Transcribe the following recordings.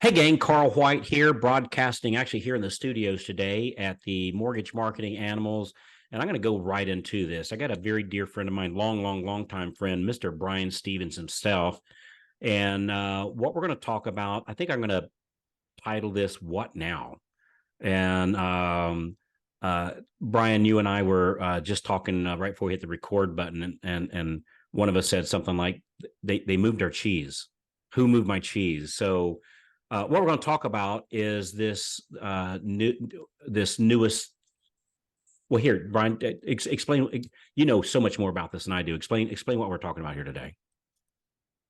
Hey gang, Carl White here, broadcasting actually here in the studios today at the Mortgage Marketing Animals. And I'm going to go right into this. I got a very dear friend of mine, long time friend, Mr. Brian Stevens himself. And what we're going to talk about, I think I'm going to title this What Now? And Brian, you and I were just talking right before we hit the record button, and one of us said something like, they moved our cheese. Who moved my cheese? So what we're going to talk about is this newest. Well, here, Brian, explain. You know so much more about this than I do. Explain what we're talking about here today.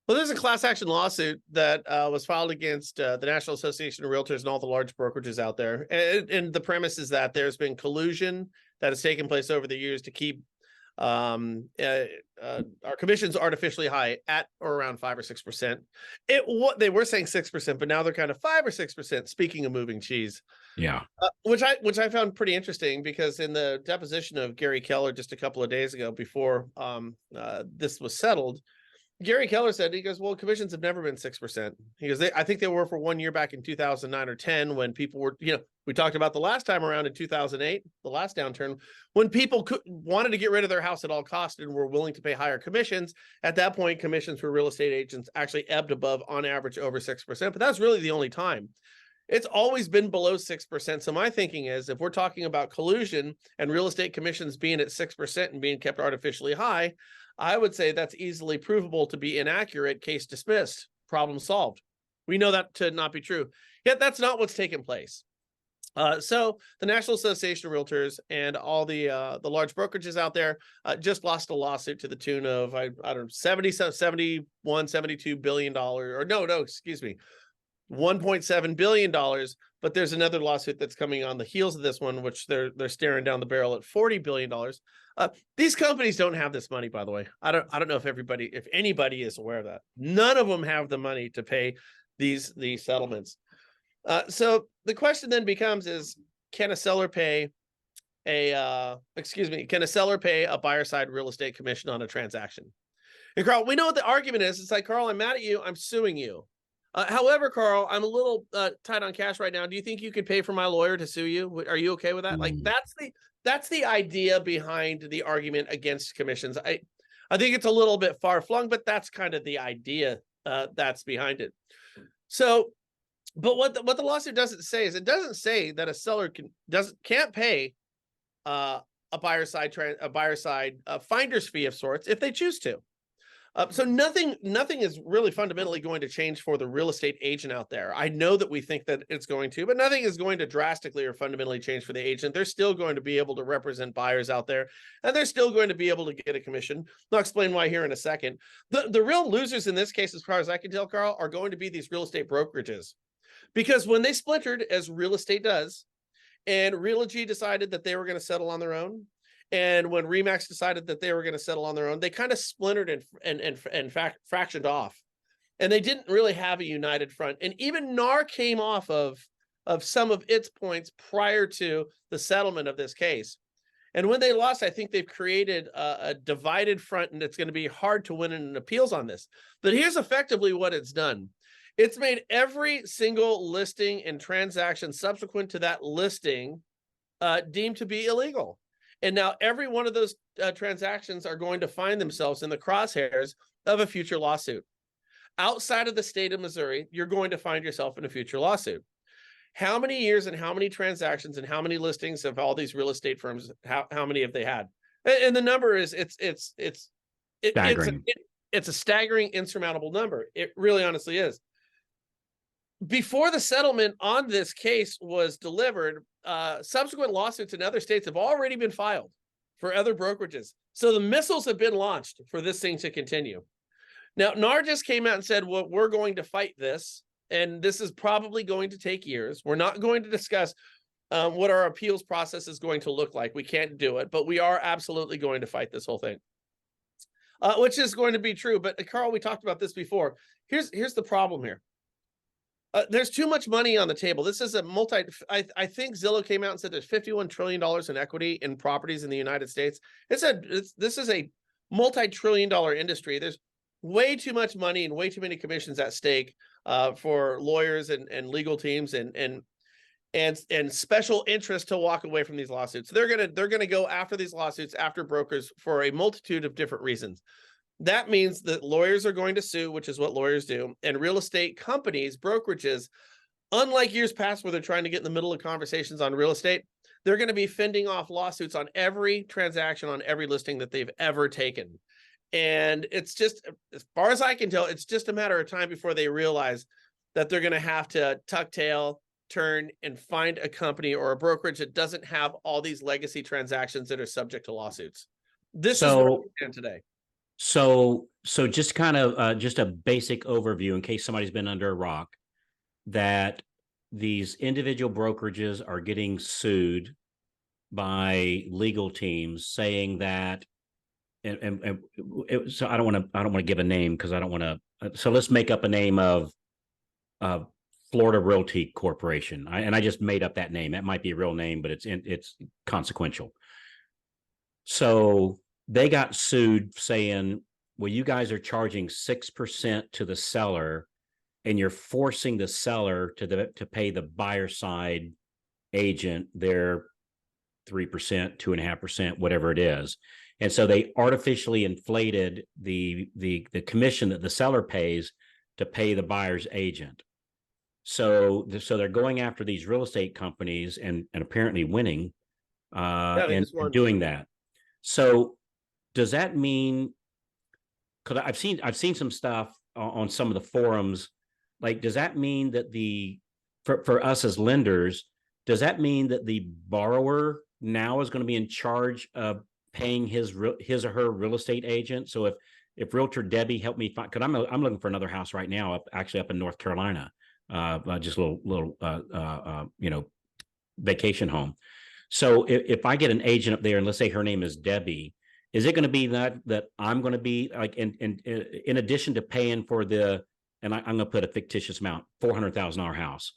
Well, there's a class action lawsuit that was filed against the National Association of Realtors and all the large brokerages out there. And the premise is that there's been collusion that has taken place over the years to keep our commissions artificially high at or around 5 or 6%. They were saying 6%, but now they're kind of 5 or 6%. Speaking of moving cheese, Yeah, which I found pretty interesting, because in the deposition of Gary Keller just a couple of days ago, before this was settled, Gary Keller said, he goes, well, commissions have never been 6%. He goes, I think they were for 1 year back in 2009 or 10, when people were, we talked about the last time around in 2008, the last downturn, when people wanted to get rid of their house at all costs and were willing to pay higher commissions. At that point, commissions for real estate agents actually ebbed above, on average, over 6%. But that's really the only time. It's always been below 6%. So my thinking is, if we're talking about collusion and real estate commissions being at 6% and being kept artificially high, I would say that's easily provable to be inaccurate. Case dismissed, problem solved. We know that to not be true. Yet that's not what's taken place. So the National Association of Realtors and all the large brokerages out there just lost a lawsuit to the tune of, I don't know, $72 billion, or no, excuse me, $1.7 billion. But there's another lawsuit that's coming on the heels of this one, which they're staring down the barrel at $40 billion. These companies don't have this money, by the way. I don't know if anybody is aware of that. None of them have the money to pay these settlements. So the question then becomes can a seller pay a buyer side real estate commission on a transaction? And Carl, we know what the argument is. It's like, Carl, I'm mad at you, I'm suing you. However, Carl, I'm a little tight on cash right now. Do you think you could pay for my lawyer to sue you? Are you okay with that? Like, that's the idea behind the argument against commissions. I think it's a little bit far flung, but that's kind of the idea that's behind it. So, but what the lawsuit doesn't say is, it doesn't say that a seller can't pay a buyer side finder's fee of sorts if they choose to. So nothing is really fundamentally going to change for the real estate agent out there. I know that we think that it's going to, but nothing is going to drastically or fundamentally change for the agent. They're still going to be able to represent buyers out there, and they're still going to be able to get a commission. I'll explain why here in a second. The real losers in this case, as far as I can tell, Carl, are going to be these real estate brokerages. Because when they splintered, as real estate does, and Realogy decided that they were going to settle on their own, and when Remax decided that they were going to settle on their own, they kind of splintered and fractioned off. And they didn't really have a united front. And even NAR came off of some of its points prior to the settlement of this case. And when they lost, I think they've created a divided front, and it's going to be hard to win in appeals on this. But here's effectively what it's done. It's made every single listing and transaction subsequent to that listing deemed to be illegal. And now every one of those transactions are going to find themselves in the crosshairs of a future lawsuit. Outside of the state of Missouri, you're going to find yourself in a future lawsuit. How many years and how many transactions and how many listings of all these real estate firms, how many have they had? And the number is, it's a staggering, insurmountable number. It really honestly is. Before the settlement on this case was delivered, subsequent lawsuits in other states have already been filed for other brokerages. So the missiles have been launched for this thing to continue. Now, NAR just came out and said, well, we're going to fight this, and this is probably going to take years. We're not going to discuss what our appeals process is going to look like. We can't do it, but we are absolutely going to fight this whole thing, which is going to be true. But Carl, we talked about this before. Here's the problem here. There's too much money on the table. This is I think Zillow came out and said there's $51 trillion in equity in properties in the United States. This is a multi-trillion-dollar industry. There's way too much money and way too many commissions at stake for lawyers and legal teams and special interest to walk away from these lawsuits. They're gonna go after these lawsuits, after brokers, for a multitude of different reasons. That means that lawyers are going to sue, which is what lawyers do, and real estate companies, brokerages, unlike years past where they're trying to get in the middle of conversations on real estate, they're going to be fending off lawsuits on every transaction, on every listing that they've ever taken. And it's just, as far as I can tell, it's just a matter of time before they realize that they're going to have to tuck tail, turn, and find a company or a brokerage that doesn't have all these legacy transactions that are subject to lawsuits. This is where we stand today. So just kind of just a basic overview in case somebody's been under a rock, that these individual brokerages are getting sued by legal teams saying that, so I don't want to give a name because I don't want to. So let's make up a name of Florida Realty Corporation, and I just made up that name. That might be a real name, but it's consequential. So they got sued saying, well, you guys are charging 6% to the seller, and you're forcing the seller to pay the buyer side agent their 3%, 2.5%, whatever it is. And so they artificially inflated the commission that the seller pays to pay the buyer's agent. So they're going after these real estate companies and apparently winning and doing that. So does that mean, because I've seen some stuff on some of the forums, like, does that mean that for us as lenders, does that mean that the borrower now is going to be in charge of paying his or her real estate agent? So if Realtor Debbie helped me find, because I'm looking for another house right now, up in North Carolina, just a little vacation home. So if I get an agent up there, and let's say her name is Debbie, is it going to be that I'm going to be like, in addition to paying for and I'm going to put a fictitious amount, $400,000 house.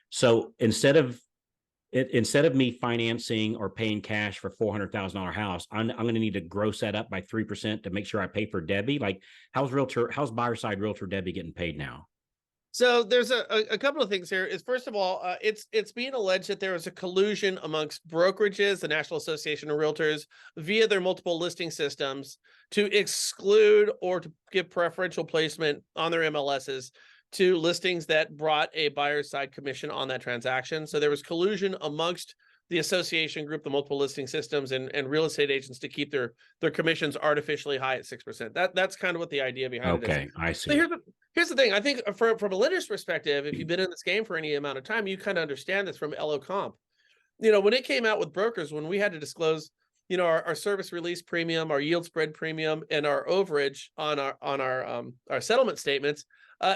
So instead of me financing or paying cash for $400,000 house, I'm going to need to gross that up by 3% to make sure I pay for Debbie. Like, how's buyer side Realtor Debbie getting paid now? So there's a couple of things here. Is, first of all, it's being alleged that there is a collusion amongst brokerages, the National Association of Realtors, via their multiple listing systems, to exclude or to give preferential placement on their MLSs to listings that brought a buyer's side commission on that transaction. So there was collusion amongst the association group, the multiple listing systems, and real estate agents to keep their commissions artificially high at 6%. That's kind of what the idea behind it is. Okay, I see. So here's the thing. I think from a lender's perspective, if you've been in this game for any amount of time, you kind of understand this from LO Comp. When it came out with brokers, when we had to disclose, our service release premium, our yield spread premium, and our overage on our settlement statements,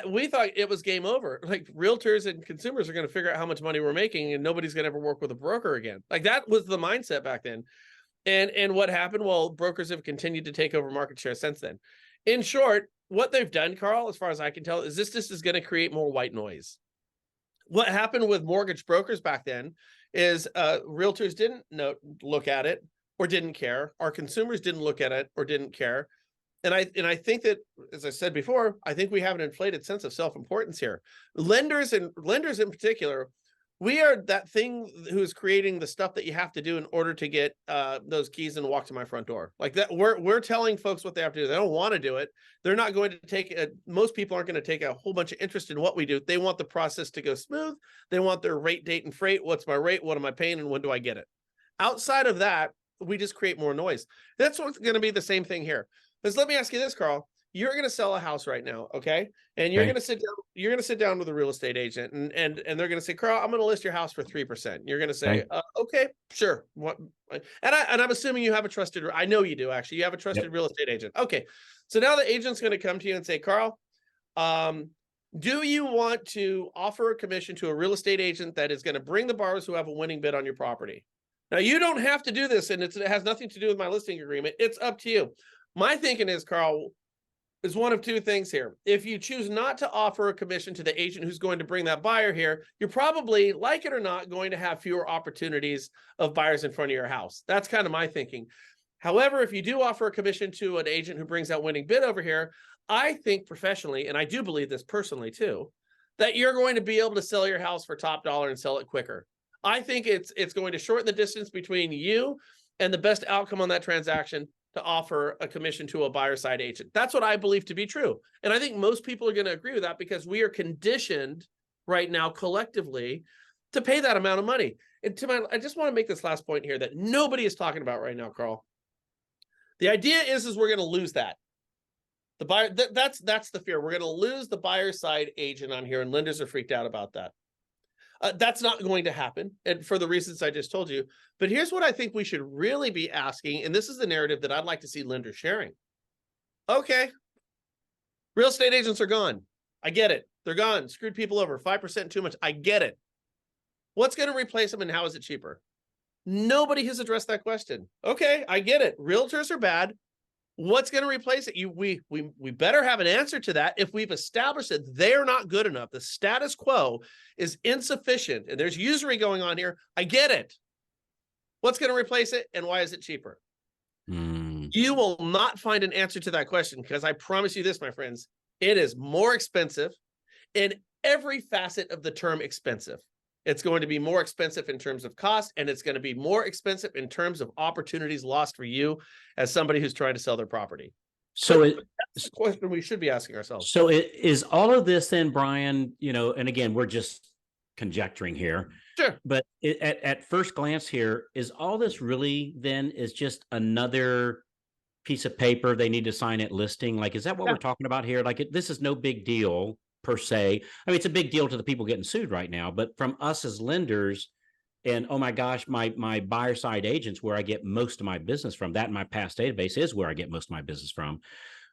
we thought it was game over. Like, realtors and consumers are going to figure out how much money we're making, and nobody's going to ever work with a broker again. Like, that was the mindset back then. And what happened? Well, brokers have continued to take over market share since then. In short, what they've done, Carl, as far as I can tell, is this is going to create more white noise. What happened with mortgage brokers back then is realtors didn't look at it or didn't care. Our consumers didn't look at it or didn't care. And I think that, as I said before, I think we have an inflated sense of self-importance here. Lenders in particular, we are that thing who is creating the stuff that you have to do in order to get those keys and walk to my front door. Like that, we're telling folks what they have to do. They don't want to do it. They're not going to take most people aren't going to take a whole bunch of interest in what we do. They want the process to go smooth. They want their rate, date, and freight. What's my rate? What am I paying? And when do I get it? Outside of that, we just create more noise. That's what's going to be the same thing here. Because let me ask you this, Carl. You're going to sell a house right now, okay? And you're going to sit down. You're going to sit down with a real estate agent, and they're going to say, "Carl, I'm going to list your house for 3%." You're going to say, "Okay, sure." What? And I'm assuming you have a trusted. I know you do, actually. You have a trusted real estate agent. Okay, so now the agent's going to come to you and say, "Carl, do you want to offer a commission to a real estate agent that is going to bring the borrowers who have a winning bid on your property?" Now, you don't have to do this, and it has nothing to do with my listing agreement. It's up to you. My thinking is, Carl, is one of two things here. If you choose not to offer a commission to the agent who's going to bring that buyer here, you're probably, like it or not, going to have fewer opportunities of buyers in front of your house. That's kind of my thinking. However, if you do offer a commission to an agent who brings that winning bid over here, I think professionally, and I do believe this personally too, that you're going to be able to sell your house for top dollar and sell it quicker. I think it's going to shorten the distance between you and the best outcome on that transaction to offer a commission to a buyer side agent. That's what I believe to be true. And I think most people are going to agree with that because we are conditioned right now collectively to pay that amount of money. And I just want to make this last point here that nobody is talking about right now, Carl. The idea is we're going to lose that. The buyer, that's the fear. We're going to lose the buyer side agent on here, and lenders are freaked out about that. That's not going to happen, and for the reasons I just told you. But here's what I think we should really be asking, and this is the narrative that I'd like to see lenders sharing. Okay, real estate agents are gone. I get it. They're gone. Screwed people over. 5% too much. I get it. What's going to replace them, and how is it cheaper? Nobody has addressed that question. Okay, I get it. Realtors are bad. What's going to replace it? We better have an answer to that. If we've established that they're not good enough, the status quo is insufficient, and there's usury going on here, I get it. What's going to replace it, and why is it cheaper? You will not find an answer to that question, because I promise you this, my friends, it is more expensive in every facet of the term expensive. It's going to be more expensive in terms of cost, and it's going to be more expensive in terms of opportunities lost for you as somebody who's trying to sell their property. So that's the question we should be asking ourselves. So is all of this then, Brian, and again, we're just conjecturing here. Sure. But at first glance here, is all this really then is just another piece of paper they need to sign at listing? Like, is that what we're talking about here? Like, this is no big deal per se. I mean, it's a big deal to the people getting sued right now, but from us as lenders, and oh my gosh, my buyer side agents, where I get most of my business from, that in my past database is where I get most of my business from.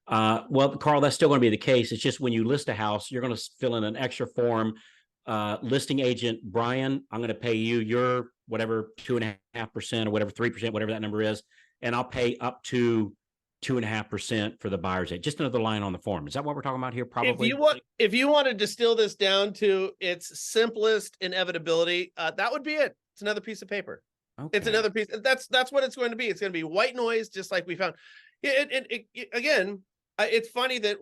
Well, Carl, that's still going to be the case. It's just when you list a house, you're going to fill in an extra form. Listing agent Brian, I'm going to pay you your whatever 2.5% or whatever 3%, whatever that number is, and I'll pay up to 2.5% for the buyer's agent. Just another line on the form. Is that what we're talking about here? Probably. If you want to distill this down to its simplest inevitability, that would be it. It's another piece of paper. Okay. It's another piece. That's what it's going to be. It's going to be white noise, just like we found. Again, it's funny that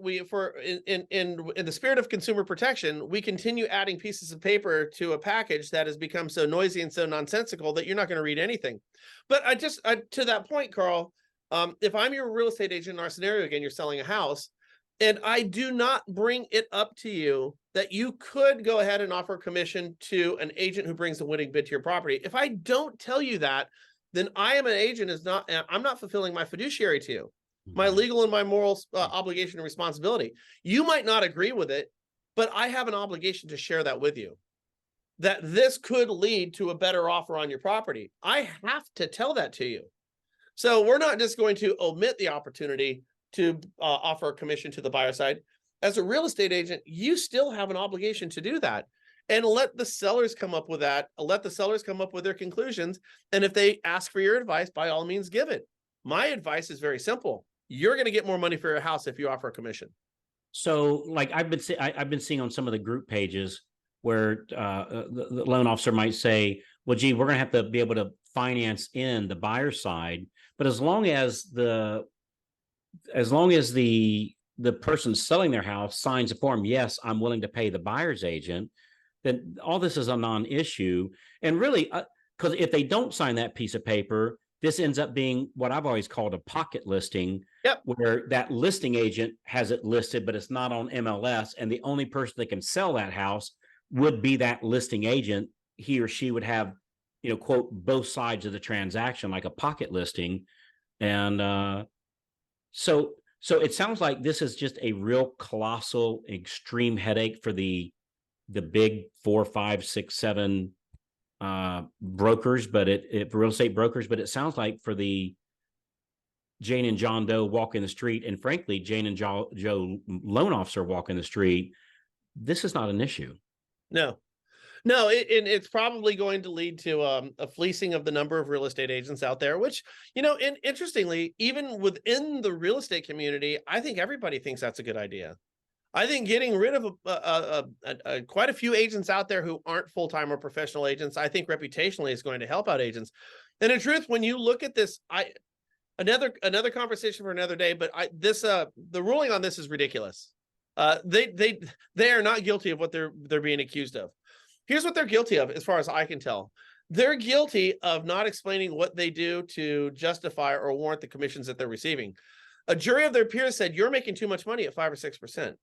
in the spirit of consumer protection, we continue adding pieces of paper to a package that has become so noisy and so nonsensical that you're not going to read anything. But to that point, Carl, if I'm your real estate agent in our scenario, again, you're selling a house, and I do not bring it up to you that you could go ahead and offer a commission to an agent who brings a winning bid to your property. If I don't tell you that, then I am an agent I'm not fulfilling my fiduciary to you, my legal and my moral obligation and responsibility. You might not agree with it, but I have an obligation to share that with you, that this could lead to a better offer on your property. I have to tell that to you. So we're not just going to omit the opportunity to offer a commission to the buyer side. As a real estate agent, you still have an obligation to do that, and let the sellers come up with that. Let the sellers come up with their conclusions. And if they ask for your advice, by all means, give it. My advice is very simple. You're going to get more money for your house if you offer a commission. So like I've been seeing on some of the group pages where the loan officer might say, well, gee, we're going to have to be able to finance in the buyer side. But as long as the person selling their house signs a form, yes, I'm willing to pay the buyer's agent, then all this is a non-issue. And really, because if they don't sign that piece of paper, this ends up being what I've always called a pocket listing, where that listing agent has it listed, but it's not on MLS. And the only person that can sell that house would be that listing agent. He or she would have, quote, both sides of the transaction, like a pocket listing. And so it sounds like this is just a real colossal, extreme headache for the big 4, 5, 6, 7 brokers, but for real estate brokers. But it sounds like for the Jane and John Doe walking the street, and frankly, Jane and Joe loan officer walking the street, this is not an issue. No, it's probably going to lead to a fleecing of the number of real estate agents out there, which, interestingly, even within the real estate community, I think everybody thinks that's a good idea. I think getting rid of quite a few agents out there who aren't full-time or professional agents, I think reputationally is going to help out agents. And in truth, when you look at this, another conversation for another day, but the ruling on this is ridiculous. They are not guilty of what they're being accused of. Here's what they're guilty of, as far as I can tell. They're guilty of not explaining what they do to justify or warrant the commissions that they're receiving. A jury of their peers said, you're making too much money at 5 or 6%.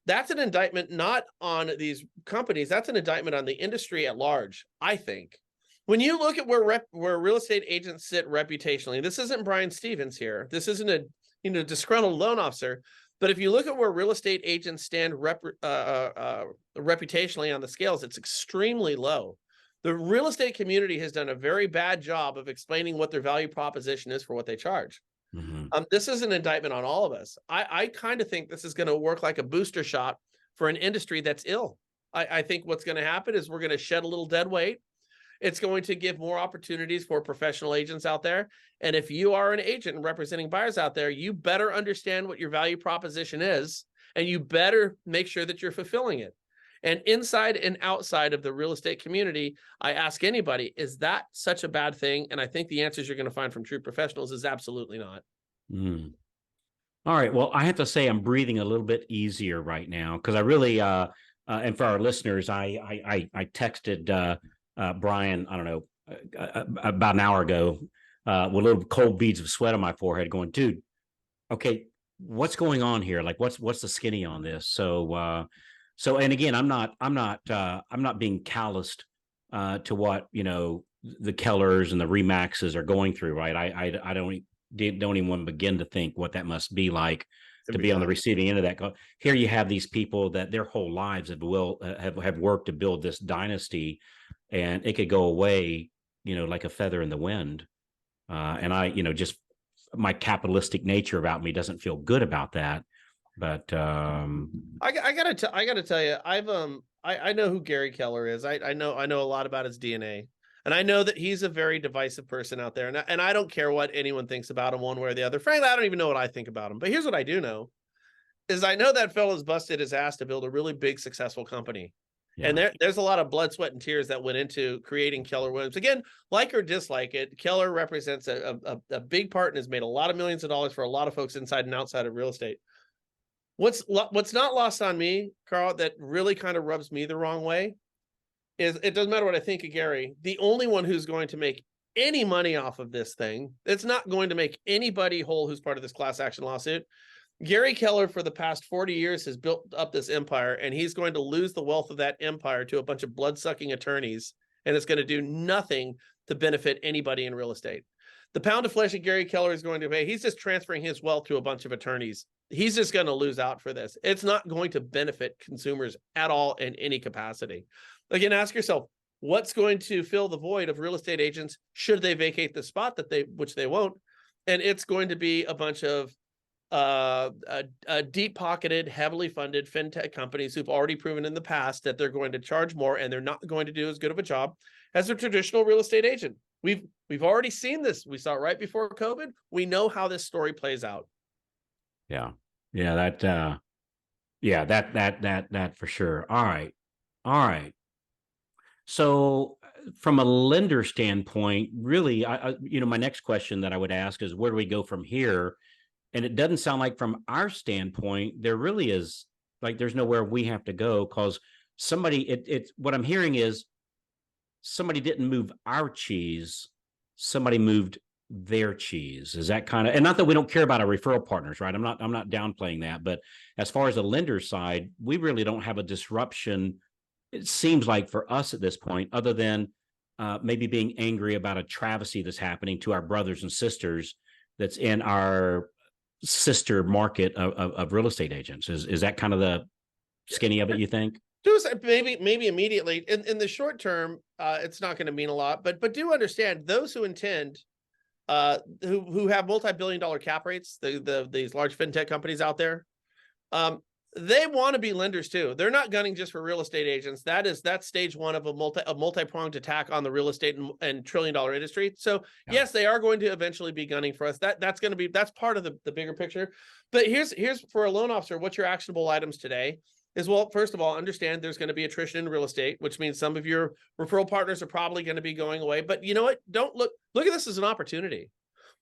That's an indictment not on these companies. That's an indictment on the industry at large, I think. When you look at where real estate agents sit reputationally, this isn't Brian Stevens here. This isn't a disgruntled loan officer. But if you look at where real estate agents stand reputationally on the scales, it's extremely low. The real estate community has done a very bad job of explaining what their value proposition is for what they charge. This is an indictment on all of us. I kind of think this is going to work like a booster shot for an industry that's ill. I think what's going to happen is we're going to shed a little dead weight. It's going to give more opportunities for professional agents out there. And if you are an agent representing buyers out there, you better understand what your value proposition is, and you better make sure that you're fulfilling it. And inside and outside of the real estate community, I ask anybody, is that such a bad thing? And I think the answers you're going to find from true professionals is absolutely not. All right. Well, I have to say I'm breathing a little bit easier right now, because I really, and for our listeners, I texted Brian, I don't know, about an hour ago, with little cold beads of sweat on my forehead, going, dude, okay, what's going on here? Like, what's the skinny on this? So, and again, I'm not being calloused to what, the Kellers and the Remaxes are going through, right? I don't even want to begin to think what that must be like to be on the receiving end of that. Here you have these people that their whole lives have worked to build this dynasty, and it could go away, like a feather in the wind. And I, just my capitalistic nature about me doesn't feel good about that. But I gotta tell you, I know who Gary Keller is. I know a lot about his DNA. And I know that he's a very divisive person out there. And I don't care what anyone thinks about him one way or the other. Frankly, I don't even know what I think about him. But here's what I do know, is I know that fellow's busted his ass to build a really big, successful company. Yeah. And there's a lot of blood, sweat, and tears that went into creating Keller Williams. Again, like or dislike it, Keller represents a big part and has made a lot of millions of dollars for a lot of folks inside and outside of real estate. What's not lost on me, Carl, that really kind of rubs me the wrong way, is it doesn't matter what I think of Gary. The only one who's going to make any money off of this thing, it's not going to make anybody whole who's part of this class action lawsuit. Gary Keller, for the past 40 years, has built up this empire, and he's going to lose the wealth of that empire to a bunch of blood-sucking attorneys, and it's going to do nothing to benefit anybody in real estate. The pound of flesh that Gary Keller is going to pay, he's just transferring his wealth to a bunch of attorneys. He's just going to lose out for this. It's not going to benefit consumers at all in any capacity. Again, ask yourself, what's going to fill the void of real estate agents should they vacate the spot which they won't? And it's going to be a bunch of deep-pocketed, heavily funded fintech companies who've already proven in the past that they're going to charge more, and they're not going to do as good of a job as a traditional real estate agent. We've already seen this. We saw it right before COVID. We know how this story plays out. Yeah, that for sure. All right. So from a lender standpoint, really, my next question that I would ask is, where do we go from here? And it doesn't sound like from our standpoint, there really is, like, there's nowhere we have to go, because what I'm hearing is somebody didn't move our cheese, somebody moved their cheese. Is that kind of, and not that we don't care about our referral partners, right? I'm not downplaying that, but as far as the lender side, we really don't have a disruption, it seems like, for us at this point, other than maybe being angry about a travesty that's happening to our brothers and sisters that's in our sister market of real estate agents. Is that kind of the skinny of it, you think? Maybe immediately. In the short term, it's not going to mean a lot, but do understand, those who intend, who have multi-billion-dollar cap rates, these large fintech companies out there, they want to be lenders too. They're not gunning just for real estate agents. That's stage one of a multi-pronged attack on the real estate and trillion-dollar industry. So yeah. Yes, they are going to eventually be gunning for us. That's part of the bigger picture. But here's for a loan officer, what's your actionable items today? Is, well, first of all, understand there's going to be attrition in real estate, which means some of your referral partners are probably going to be going away. But you know what? Don't look at this as an opportunity.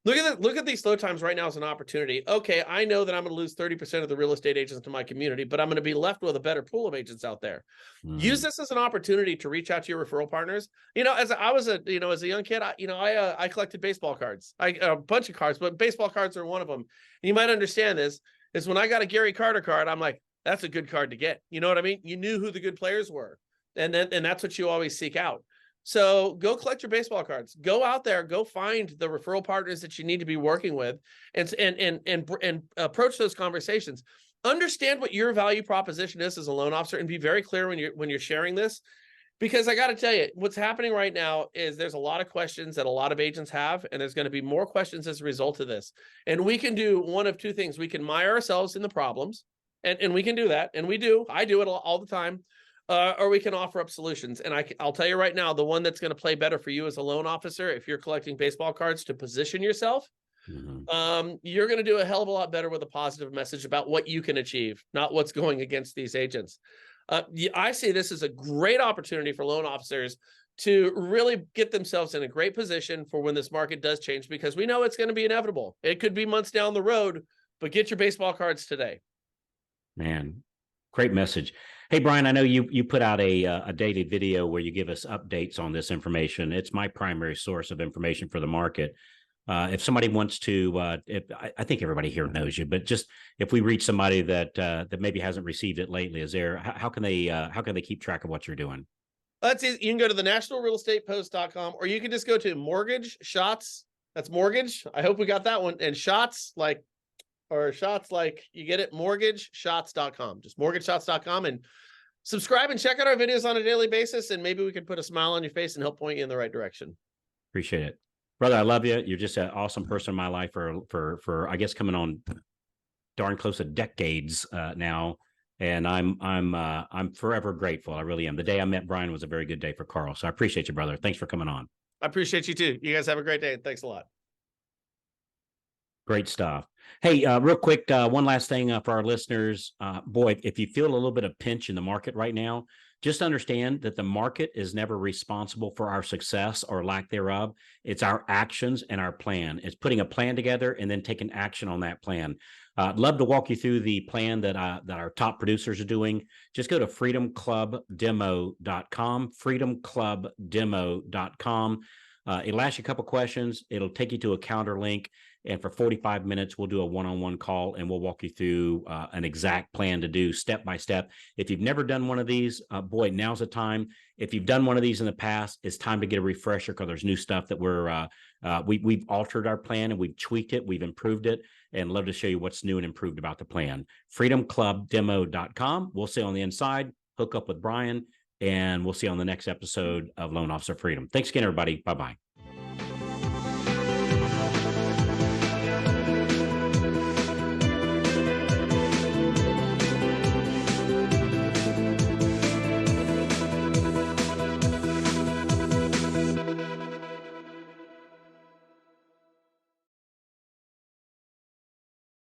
Look at these slow times right now as an opportunity. Okay, I know that I'm going to lose 30% of the real estate agents to my community, but I'm going to be left with a better pool of agents out there. Use this as an opportunity to reach out to your referral partners. As I was a as a young kid, I collected baseball cards. A bunch of cards, but baseball cards are one of them. And you might understand this is when I got a Gary Carter card, I'm like, that's a good card to get. You know what I mean? You knew who the good players were, and that's what you always seek out. So go collect your baseball cards. Go out there. Go find the referral partners that you need to be working with, and approach those conversations. Understand what your value proposition is as a loan officer, and be very clear when you're sharing this. Because I got to tell you, what's happening right now is there's a lot of questions that a lot of agents have, and there's going to be more questions as a result of this. And we can do one of two things: we can mire ourselves in the problems, and we can do that, and we do. I do it all the time. Or we can offer up solutions. And I'll tell you right now, the one that's going to play better for you as a loan officer, if you're collecting baseball cards to position yourself, you're going to do a hell of a lot better with a positive message about what you can achieve, not what's going against these agents. I see this as a great opportunity for loan officers to really get themselves in a great position for when this market does change, because we know it's going to be inevitable. It could be months down the road, but get your baseball cards today. Man, great message. Hey, Brian, I know you put out a daily video where you give us updates on this information. It's my primary source of information for the market. If somebody wants to, I think everybody here knows you, but just if we reach somebody that maybe hasn't received it lately, how can they keep track of what you're doing? That's easy. You can go to the nationalrealestatepost.com, or you can just go to Mortgage Shots. That's mortgage. I hope we got that one. And shots like you get it, mortgageshots.com. Just mortgageshots.com, and subscribe and check out our videos on a daily basis, and maybe we can put a smile on your face and help point you in the right direction. Appreciate it. Brother, I love you. You're just an awesome person in my life for I guess coming on darn close to decades now. And I'm forever grateful. I really am. The day I met Brian was a very good day for Carl. So I appreciate you, brother. Thanks for coming on. I appreciate you too. You guys have a great day. Thanks a lot. Great stuff. Hey, real quick, one last thing for our listeners. Boy, if you feel a little bit of pinch in the market right now, just understand that the market is never responsible for our success or lack thereof. It's our actions and our plan. It's putting a plan together and then taking action on that plan. I'd love to walk you through the plan that our top producers are doing. Just go to freedomclubdemo.com, freedomclubdemo.com. It'll ask you a couple questions. It'll take you to a calendar link. And for 45 minutes, we'll do a one-on-one call, and we'll walk you through an exact plan to do step by step. If you've never done one of these, boy, now's the time. If you've done one of these in the past, it's time to get a refresher, because there's new stuff that we've altered our plan, and we've tweaked it, we've improved it, and love to show you what's new and improved about the plan. freedomclubdemo.com. We'll see you on the inside. Hook up with Brian, and we'll see you on the next episode of Loan Officer Freedom. Thanks again, everybody. Bye-bye.